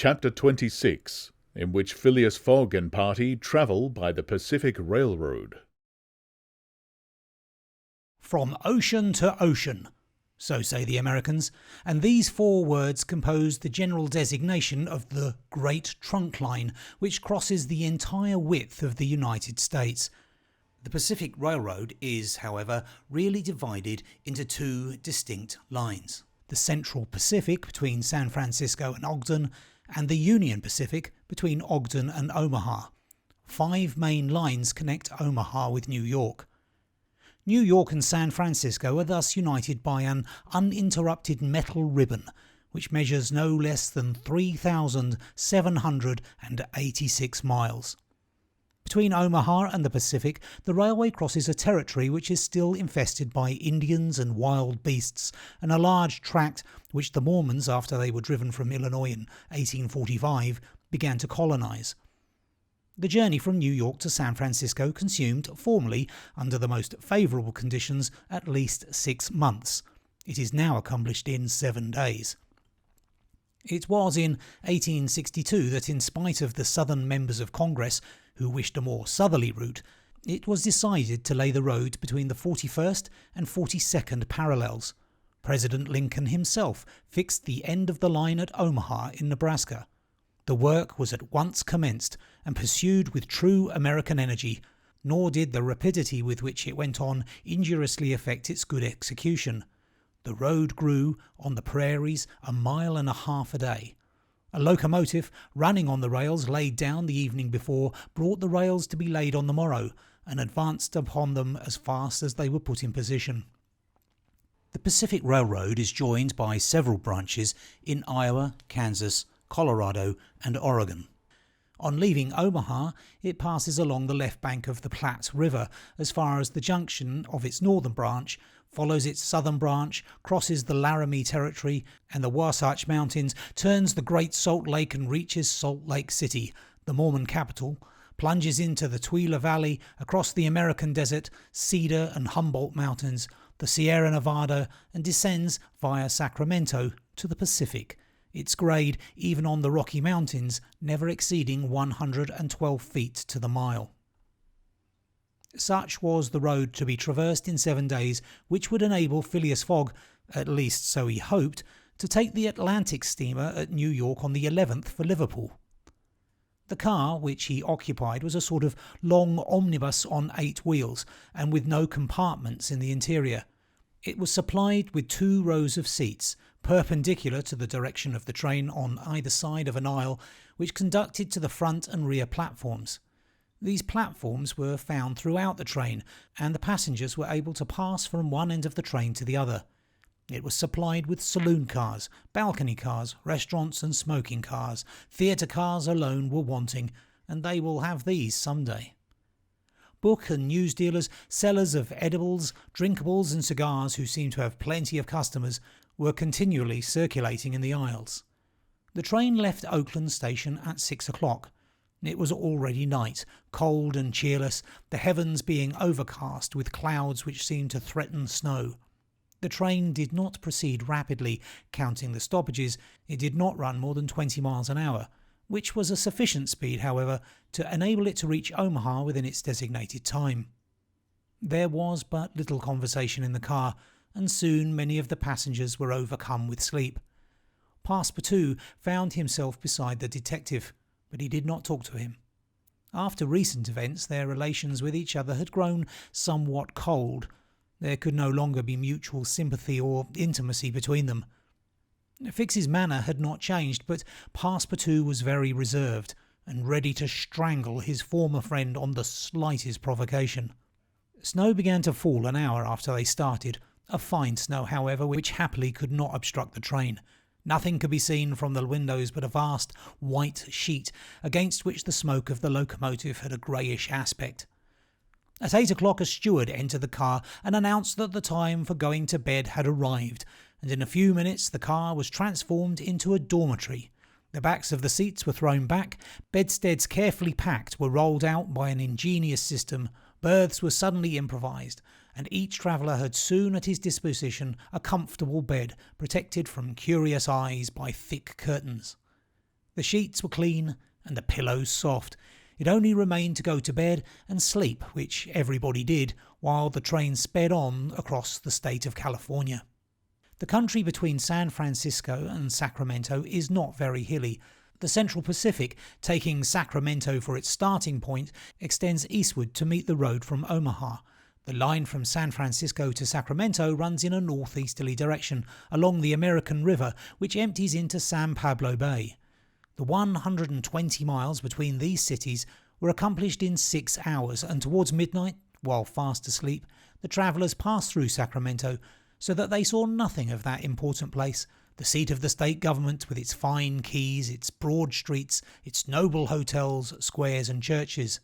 Chapter 26, in which Phileas Fogg and party travel by the Pacific Railroad. From ocean to ocean, so say the Americans, and these four words compose the general designation of the Great Trunk Line, which crosses the entire width of the United States. The Pacific Railroad is, however, really divided into two distinct lines: the Central Pacific between San Francisco and Ogden, and the Union Pacific between Ogden and Omaha. 5 main lines connect Omaha with New York. New York and San Francisco are thus united by an uninterrupted metal ribbon, which measures no less than 3,786 miles. Between Omaha and the Pacific, the railway crosses a territory which is still infested by Indians and wild beasts, and a large tract which the Mormons, after they were driven from Illinois in 1845, began to colonize. The journey from New York to San Francisco consumed, formerly, under the most favourable conditions, at least 6 months. It is now accomplished in 7 days. It was in 1862 that, in spite of the Southern members of Congress, who wished a more southerly route, it was decided to lay the road between the 41st and 42nd parallels. President Lincoln himself fixed the end of the line at Omaha in Nebraska. The work was at once commenced and pursued with true American energy, nor did the rapidity with which it went on injuriously affect its good execution. The road grew, on the prairies, 1.5 miles a day. A locomotive, running on the rails laid down the evening before, brought the rails to be laid on the morrow, and advanced upon them as fast as they were put in position. The Pacific Railroad is joined by several branches in Iowa, Kansas, Colorado, and Oregon. On leaving Omaha, it passes along the left bank of the Platte River as far as the junction of its northern branch, follows its southern branch, crosses the Laramie Territory and the Wasatch Mountains, turns the Great Salt Lake and reaches Salt Lake City, the Mormon capital, plunges into the Tooele Valley, across the American Desert, Cedar and Humboldt Mountains, the Sierra Nevada, and descends via Sacramento to the Pacific, its grade, even on the Rocky Mountains, never exceeding 112 feet to the mile. Such was the road to be traversed in 7 days, which would enable Phileas Fogg, at least so he hoped, to take the Atlantic steamer at New York on the 11th for Liverpool. The car which he occupied was a sort of long omnibus on 8 wheels, and with no compartments in the interior. It was supplied with 2 rows of seats, perpendicular to the direction of the train on either side of an aisle, which conducted to the front and rear platforms. These platforms were found throughout the train, and the passengers were able to pass from one end of the train to the other. It was supplied with saloon cars, balcony cars, restaurants and smoking cars. Theatre cars alone were wanting, and they will have these some day. Book and news dealers, sellers of edibles, drinkables and cigars, who seemed to have plenty of customers, were continually circulating in the aisles. The train left Oakland station at 6 o'clock. It was already night, cold and cheerless, the heavens being overcast with clouds which seemed to threaten snow. The train did not proceed rapidly, counting the stoppages. It did not run more than 20 miles an hour, which was a sufficient speed, however, to enable it to reach Omaha within its designated time. There was but little conversation in the car, and soon many of the passengers were overcome with sleep. Passepartout found himself beside the detective, but he did not talk to him. After recent events, their relations with each other had grown somewhat cold. There could no longer be mutual sympathy or intimacy between them. Fix's manner had not changed, but Passepartout was very reserved, and ready to strangle his former friend on the slightest provocation. Snow began to fall an hour after they started, a fine snow, however, which happily could not obstruct the train. Nothing could be seen from the windows but a vast white sheet, against which the smoke of the locomotive had a greyish aspect. At 8 o'clock a steward entered the car and announced that the time for going to bed had arrived, and in a few minutes the car was transformed into a dormitory. The backs of the seats were thrown back, bedsteads carefully packed were rolled out by an ingenious system, berths were suddenly improvised, and each traveller had soon at his disposition a comfortable bed, protected from curious eyes by thick curtains. The sheets were clean and the pillows soft. It only remained to go to bed and sleep, which everybody did, while the train sped on across the state of California. The country between San Francisco and Sacramento is not very hilly. The Central Pacific, taking Sacramento for its starting point, extends eastward to meet the road from Omaha. The line from San Francisco to Sacramento runs in a northeasterly direction along the American River, which empties into San Pablo Bay. The 120 miles between these cities were accomplished in 6 hours, and towards midnight, while fast asleep, the travellers passed through Sacramento, so that they saw nothing of that important place, the seat of the state government with its fine quays, its broad streets, its noble hotels, squares and churches.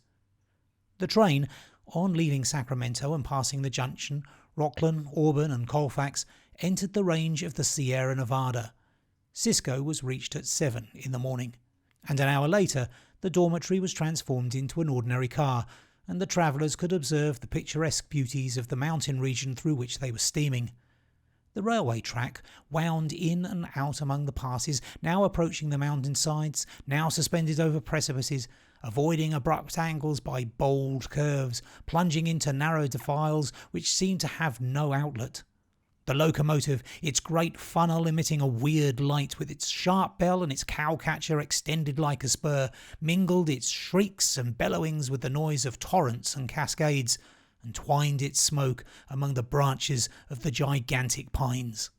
The train, on leaving Sacramento and passing the Junction, Rocklin, Auburn and Colfax, entered the range of the Sierra Nevada. Cisco was reached at 7 in the morning, and an hour later the dormitory was transformed into an ordinary car, and the travellers could observe the picturesque beauties of the mountain region through which they were steaming. The railway track wound in and out among the passes, now approaching the mountain sides, now suspended over precipices, avoiding abrupt angles by bold curves, plunging into narrow defiles which seemed to have no outlet. The locomotive, its great funnel emitting a weird light with its sharp bell and its cowcatcher extended like a spur, mingled its shrieks and bellowings with the noise of torrents and cascades, and twined its smoke among the branches of the gigantic pines.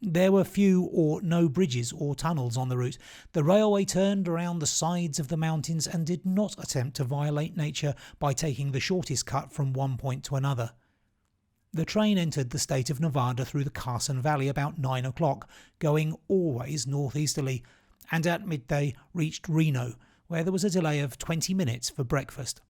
There were few or no bridges or tunnels on the route. The railway turned around the sides of the mountains and did not attempt to violate nature by taking the shortest cut from one point to another. The train entered the state of Nevada through the Carson Valley about 9 o'clock, going always northeasterly, and at midday reached Reno, where there was a delay of 20 minutes for breakfast.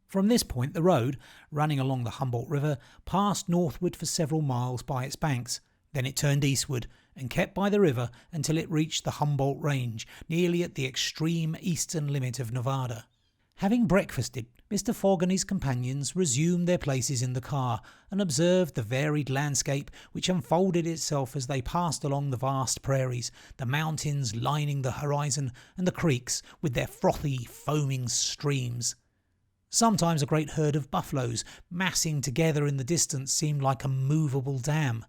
From this point the road, running along the Humboldt River, passed northward for several miles by its banks. Then it turned eastward and kept by the river until it reached the Humboldt Range, nearly at the extreme eastern limit of Nevada. Having breakfasted, Mr. Fogg and his companions resumed their places in the car and observed the varied landscape which unfolded itself as they passed along the vast prairies, the mountains lining the horizon, and the creeks with their frothy, foaming streams. Sometimes a great herd of buffaloes, massing together in the distance, seemed like a movable dam.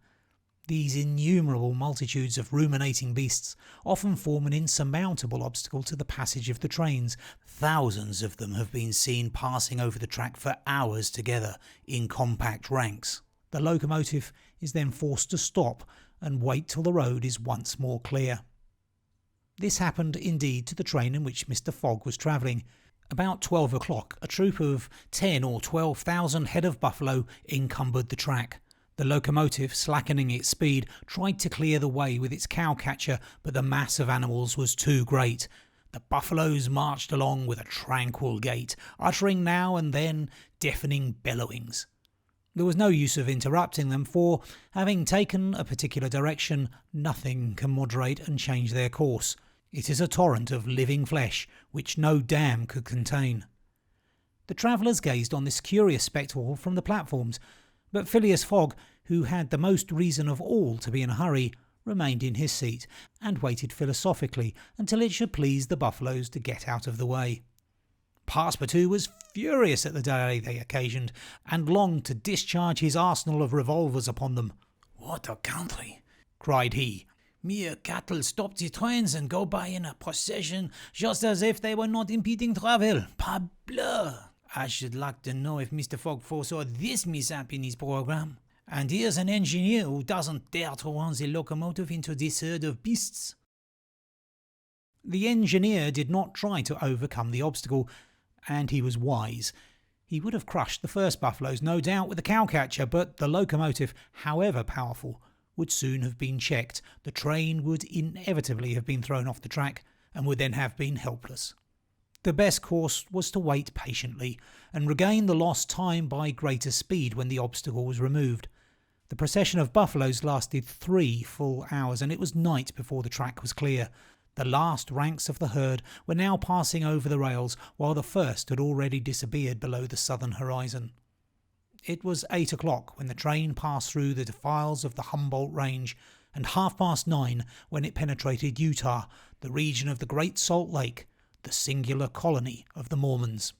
These innumerable multitudes of ruminating beasts often form an insurmountable obstacle to the passage of the trains. Thousands of them have been seen passing over the track for hours together in compact ranks. The locomotive is then forced to stop and wait till the road is once more clear. This happened indeed to the train in which Mr. Fogg was travelling. About 12 o'clock, a troop of 10 or 12,000 head of buffalo encumbered the track. The locomotive, slackening its speed, tried to clear the way with its cowcatcher, but the mass of animals was too great. The buffaloes marched along with a tranquil gait, uttering now and then deafening bellowings. There was no use of interrupting them, for, having taken a particular direction, nothing can moderate and change their course. It is a torrent of living flesh, which no dam could contain. The travellers gazed on this curious spectacle from the platforms, but Phileas Fogg, who had the most reason of all to be in a hurry, remained in his seat and waited philosophically until it should please the buffaloes to get out of the way. Passepartout was furious at the delay they occasioned, and longed to discharge his arsenal of revolvers upon them. "What a country!" cried he. "Mere cattle stop the trains and go by in a procession just as if they were not impeding travel. Parbleu! I should like to know if Mr. Fogg foresaw this mishap in his programme. And here's an engineer who doesn't dare to run the locomotive into this herd of beasts." The engineer did not try to overcome the obstacle, and he was wise. He would have crushed the first buffaloes, no doubt, with the cowcatcher, but the locomotive, however powerful, would soon have been checked. The train would inevitably have been thrown off the track, and would then have been helpless. The best course was to wait patiently, and regain the lost time by greater speed when the obstacle was removed. The procession of buffaloes lasted 3 full hours, and it was night before the track was clear. The last ranks of the herd were now passing over the rails, while the first had already disappeared below the southern horizon. It was 8 o'clock when the train passed through the defiles of the Humboldt Range and 9:30 when it penetrated Utah, the region of the Great Salt Lake, the singular colony of the Mormons.